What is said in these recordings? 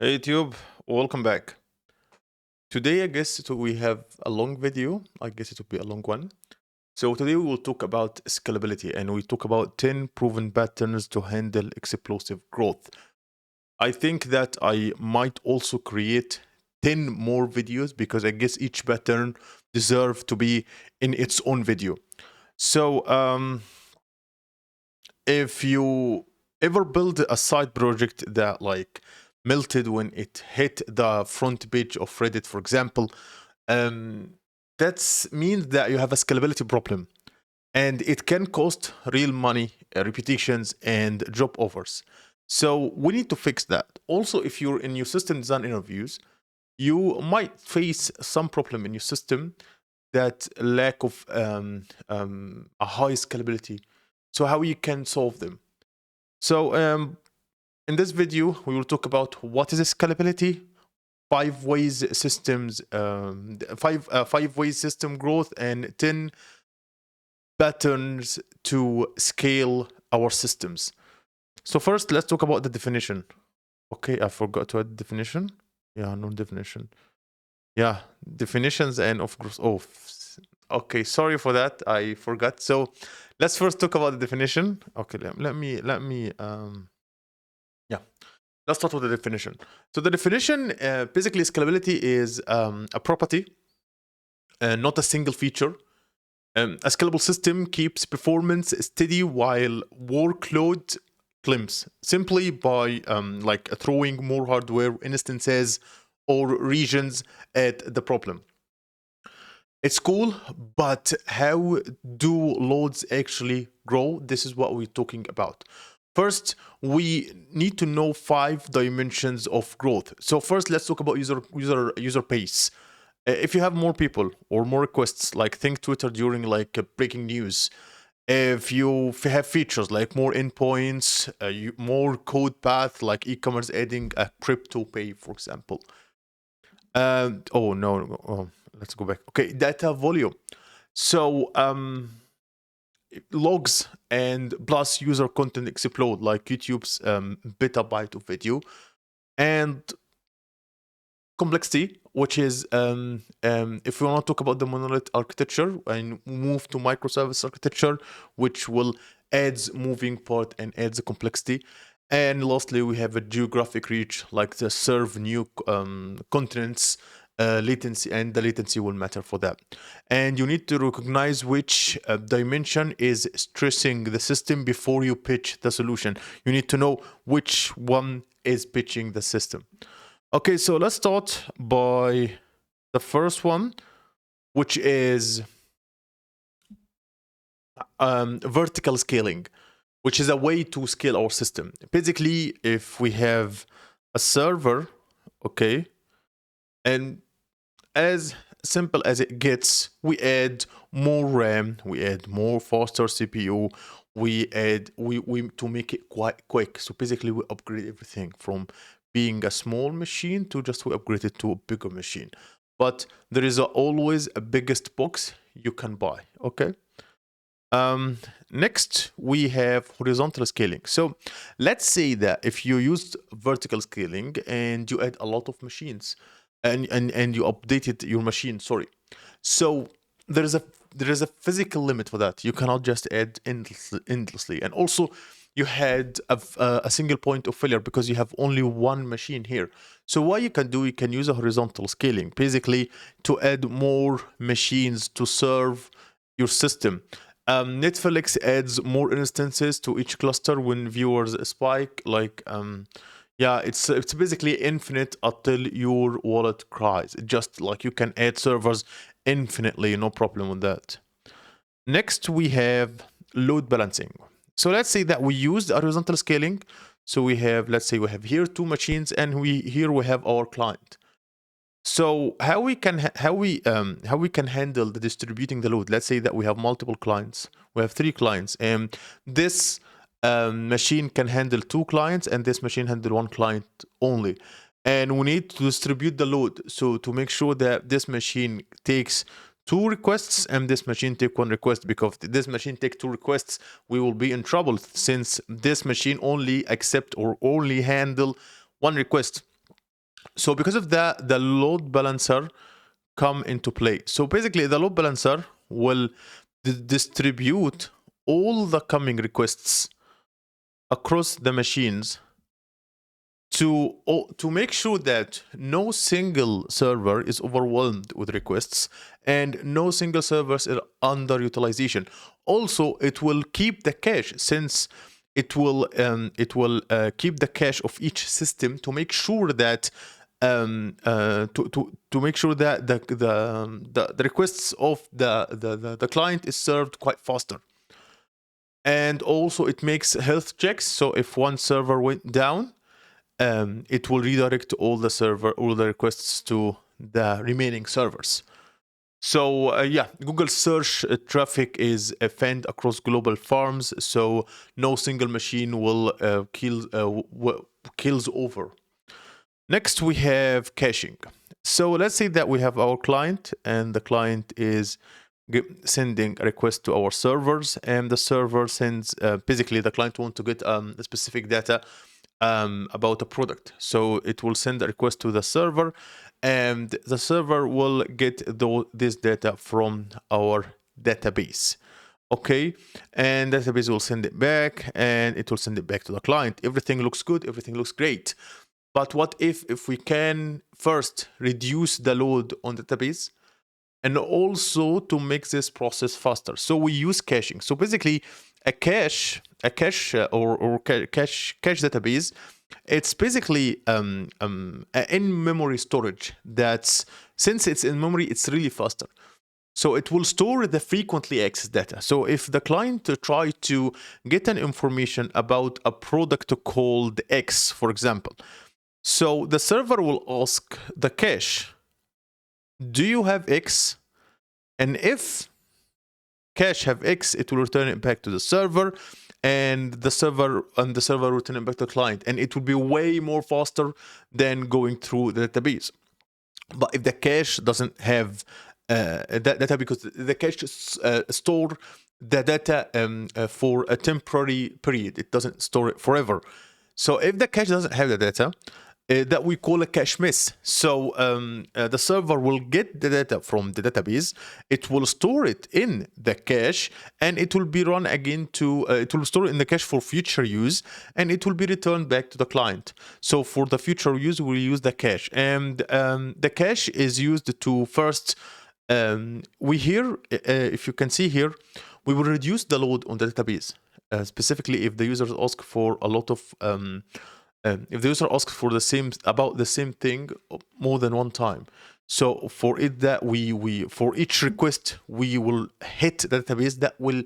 Hey YouTube, welcome back. Today, I guess we have a long video. I guess it will be a long one. So today we will talk about scalability and we talk about 10 proven patterns to handle explosive growth. I think that I might also create 10 more videos because I guess each pattern deserves to be in its own video. So if you ever build a side project that like melted when it hit the front page of Reddit, for example, um, that means that you have a scalability problem, and it can cost real money, reputations, and job offers. So we need to fix that. Also, if you're in your system design interviews, you might face some problem in your system that lack of a high scalability. So how you can solve them. So in this video, we will talk about what is scalability, five ways systems, five ways system growth, and 10 patterns to scale our systems. So first, let's talk about the definition. Okay, I forgot to add definition. Yeah, no definition. Yeah, definitions and of course. Oh, okay. Sorry for that. I forgot. So let's first talk about the definition. Okay, let me. Yeah. Let's start with the definition. So the definition, basically, scalability is a property, not a single feature. A scalable system keeps performance steady while workload climbs, simply by like throwing more hardware instances or regions at the problem. It's cool, but how do loads actually grow? This is what we're talking about. First, we need to know 5 dimensions of growth. So first, let's talk about user pace. If you have more people or more requests, like think Twitter during like breaking news. If you have features like more endpoints, more code path, like e-commerce adding a crypto pay, for example. Oh no, oh, let's go back. Okay, data volume. So logs and plus user content explode, like YouTube's petabyte of video, and complexity, which is if we want to talk about the monolith architecture and move to microservice architecture, which will adds moving part and adds the complexity. And lastly, we have a geographic reach, like the serve new continents, latency, and the latency will matter for that. And you need to recognize which dimension is stressing the system before you pitch the solution. You need to know which one is pitching the system. Okay, so let's start by the first one, which is vertical scaling, which is a way to scale our system. Basically, if we have a server, okay, and as simple as it gets, we add more RAM, we add more faster CPU, we to make it quite quick. So basically, we upgrade everything from being a small machine to just we upgrade it to a bigger machine. But there is always a biggest box you can buy. Okay. Next, we have horizontal scaling. So let's say that if you used vertical scaling and you add a lot of machines and you updated your machine, sorry. So there is a physical limit for that. You cannot just add endlessly. And also you had a single point of failure because you have only one machine here. So what you can do, you can use a horizontal scaling, basically to add more machines to serve your system. Netflix adds more instances to each cluster when viewers spike. Like, yeah, it's basically infinite until your wallet cries. Just like you can add servers infinitely, no problem with that. Next, we have load balancing. So let's say that we use the horizontal scaling. So we have, let's say we have here 2 machines, and here we have our client. So how we can handle the distributing the load? Let's say that we have multiple clients. We have 3 clients, and this machine can handle 2 clients, and this machine handle 1 client only. And we need to distribute the load. So to make sure that this machine takes 2 requests and this machine take 1 request, because if this machine take 2 requests, we will be in trouble since this machine only accept or only handle 1 request. So because of that, the load balancer come into play. So basically, the load balancer will distribute all the coming requests across the machines to make sure that no single server is overwhelmed with requests and no single servers are underutilization. Also, it will keep the cache, since it will keep the cache of each system to make sure that to make sure that the requests of the client is served quite faster. And also it makes health checks, so if one server went down, it will redirect all the requests to the remaining servers. So yeah, Google search traffic is fanned across global farms, so no single machine will kills over. Next, we have caching. So let's say that we have our client, and the client is sending a request to our servers, and the server sends basically the client wants to get a specific data about a product. So it will send a request to the server, and the server will get this data from our database. Okay, and database will send it back, and it will send it back to the client. Everything looks good, everything looks great. But what if we can first reduce the load on the database, and also to make this process faster? So we use caching. So basically, a cache database, it's basically an in-memory storage that's, since it's in memory, it's really faster. So it will store the frequently accessed data. So if the client try to get an information about a product called X, for example, so the server will ask the cache, do you have X? And if cache have X, it will return it back to the server, and the server will return it back to the client, and it will be way more faster than going through the database. But if the cache doesn't have that data, because the cache store the data for a temporary period, it doesn't store it forever. So if the cache doesn't have the data, that we call a cache miss. So the server will get the data from the database, it will store it in the cache, and it will be run again to, it will store it in the cache for future use, and it will be returned back to the client. So for the future use, we'll use the cache. And the cache is used to first, we here, if you can see here, we will reduce the load on the database, specifically if the users ask for a lot of if the user asks for the same thing more than one time. So for it that we for each request we will hit the database, that will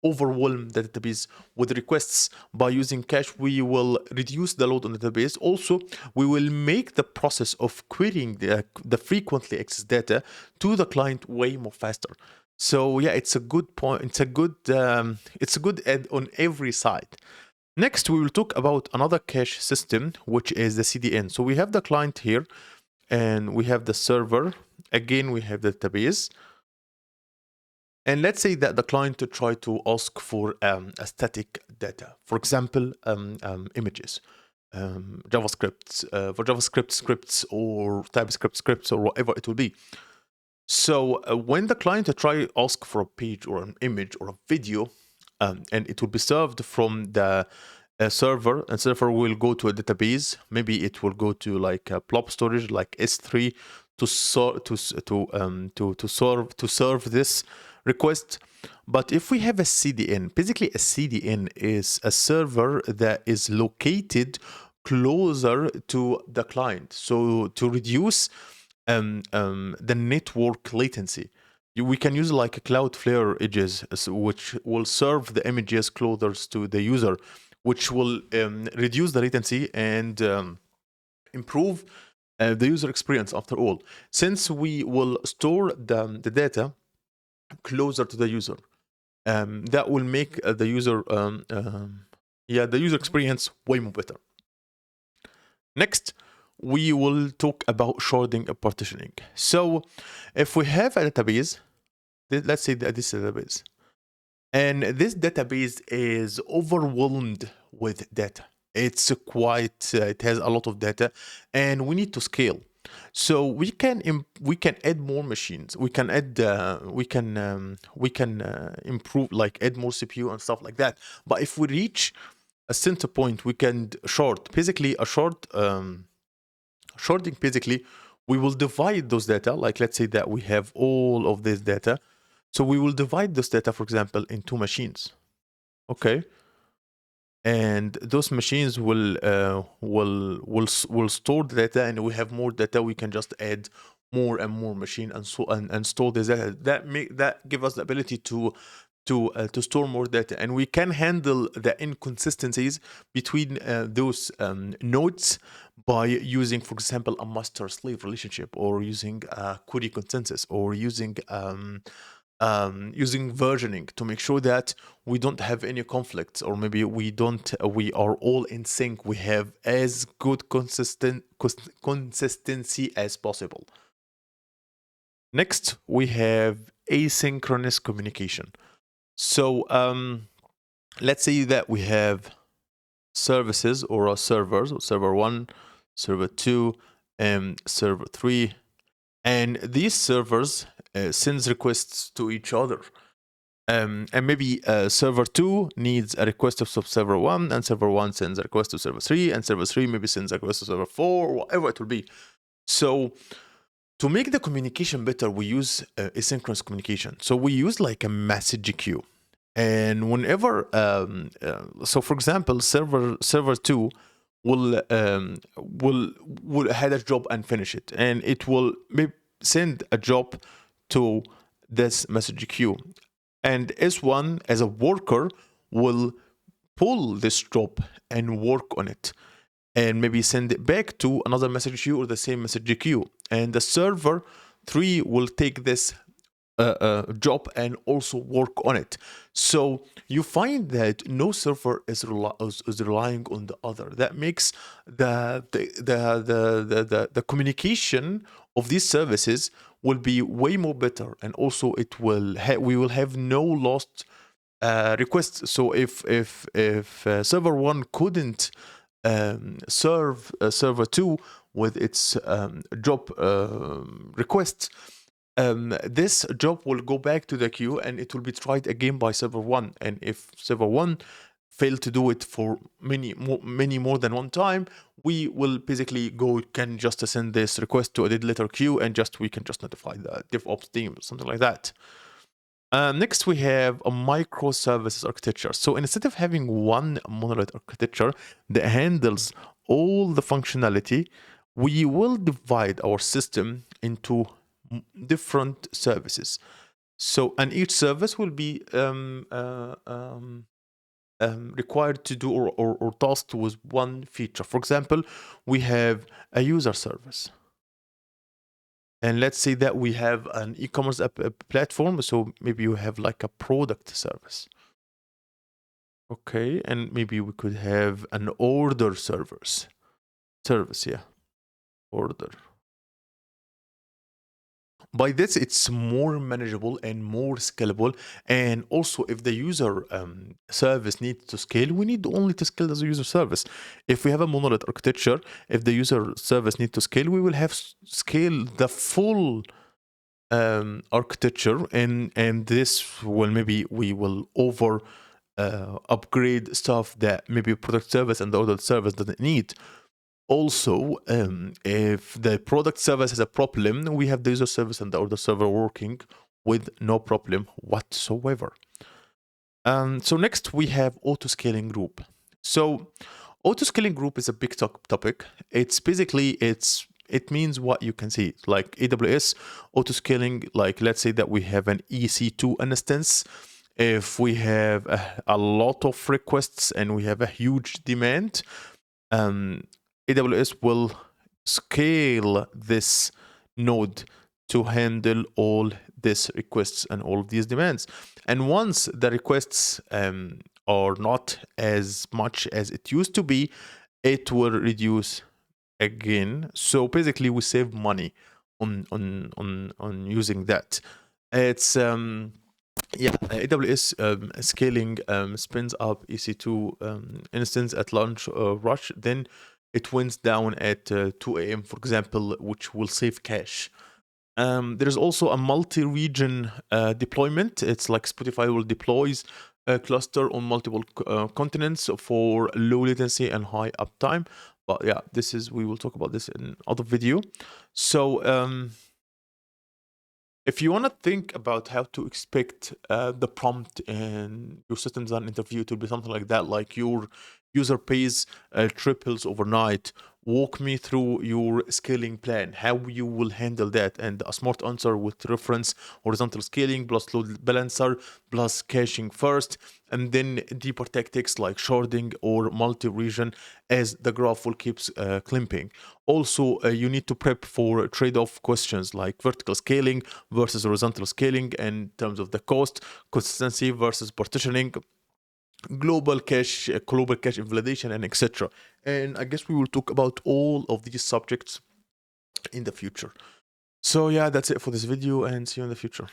overwhelm the database with requests. By using cache, we will reduce the load on the database. Also, we will make the process of querying the frequently accessed data to the client way more faster. So yeah, it's a good point. It's a good add on every side. Next, we will talk about another cache system, which is the CDN. So we have the client here, and we have the server. Again, we have the database. And let's say that the client try to ask for a static data. For example, images, JavaScript, for JavaScript scripts or TypeScript scripts or whatever it will be. So when the client try ask for a page or an image or a video, and it will be served from the server, and server will go to a database. Maybe it will go to like a blob storage like S3 to serve this request. But if we have a CDN, basically a CDN is a server that is located closer to the client, so to reduce the network latency. We can use like a Cloudflare edges, which will serve the images closer to the user, which will reduce the latency and improve the user experience. After all, since we will store the data closer to the user, that will make the user the user experience way more better. Next, we will talk about sharding and partitioning. So if we have a database, let's say that this is a database, and this database is overwhelmed with data. It's quite it has a lot of data, and we need to scale. So we can add more machines. We can add we can improve, like add more CPU and stuff like that. But if we reach a center point, we can short. Basically, a shorting. Basically, we will divide those data. Like let's say that we have all of this data, so we will divide this data, for example, in two machines. Okay, and those machines will store the data, and we have more data. We can just add more and more machine and so and store the data. That give us the ability to store more data, and we can handle the inconsistencies between those nodes by using, for example, a master-slave relationship, or using a query consensus, or using versioning to make sure that we don't have any conflicts, or maybe we are all in sync. We have as good consistency as possible. Next, we have asynchronous communication. So let's say that we have services or servers, or server 1, server 2, and server 3, and these servers sends requests to each other. And maybe server 2 needs a request of server 1, and server 1 sends a request to server 3, and server 3 maybe sends a request to server 4, or whatever it will be. So to make the communication better, we use asynchronous communication. So we use like a message queue. And whenever, so for example, server 2 will had a job and finish it, and it will send a job to this message queue, and S1 as a worker will pull this job and work on it, and maybe send it back to another message queue or the same message queue, and the server 3 will take this job and also work on it. So you find that no server is relying on the other. That makes the communication of these services will be way more better, and also it will we will have no lost requests. So if server 1 couldn't serve server 2 with its job requests, this job will go back to the queue, and it will be tried again by server 1. And if server 1 failed to do it for many more than one time, we will basically can just send this request to a dead letter queue, and we can just notify the DevOps team or something like that. Next, we have a microservices architecture. So instead of having one monolith architecture that handles all the functionality, we will divide our system into different services. So, and each service will be required to do or tasked with one feature. For example, we have a user service. And let's say that we have an e-commerce platform, so maybe you have like a product service. Okay, and maybe we could have an order service, yeah, order. By this, it's more manageable and more scalable. And also, if the user service needs to scale, we need only to scale the user service. If we have a monolith architecture, if the user service needs to scale, we will have scale the full architecture, and this will maybe we will over upgrade stuff that maybe product service and the order service doesn't need. Also, if the product service has a problem, we have the user service and the order server working with no problem whatsoever. So next we have auto-scaling group. So auto-scaling group is a big topic. It's basically, it means what you can see, like AWS auto-scaling, like let's say that we have an EC2 instance. If we have a lot of requests and we have a huge demand, AWS will scale this node to handle all these requests and all of these demands. And once the requests are not as much as it used to be, it will reduce again. So basically, we save money on using that. It's Yeah, AWS scaling spins up EC2 instance at launch rush, then it winds down at 2 a.m., for example, which will save cache. There is also a multi-region deployment. It's like Spotify will deploys a cluster on multiple continents for low latency and high uptime. But yeah, we will talk about this in other video. So if you want to think about how to expect the prompt in your system design interview to be something like that, like your user pays triples overnight, walk me through your scaling plan, how you will handle that, and a smart answer with reference horizontal scaling plus load balancer plus caching first, and then deeper tactics like sharding or multi-region as the graph will keep climbing. Also, you need to prep for trade-off questions like vertical scaling versus horizontal scaling in terms of the cost, consistency versus partitioning, global cache invalidation, and etc. And I guess we will talk about all of these subjects in the future. So yeah, that's it for this video, and see you in the future.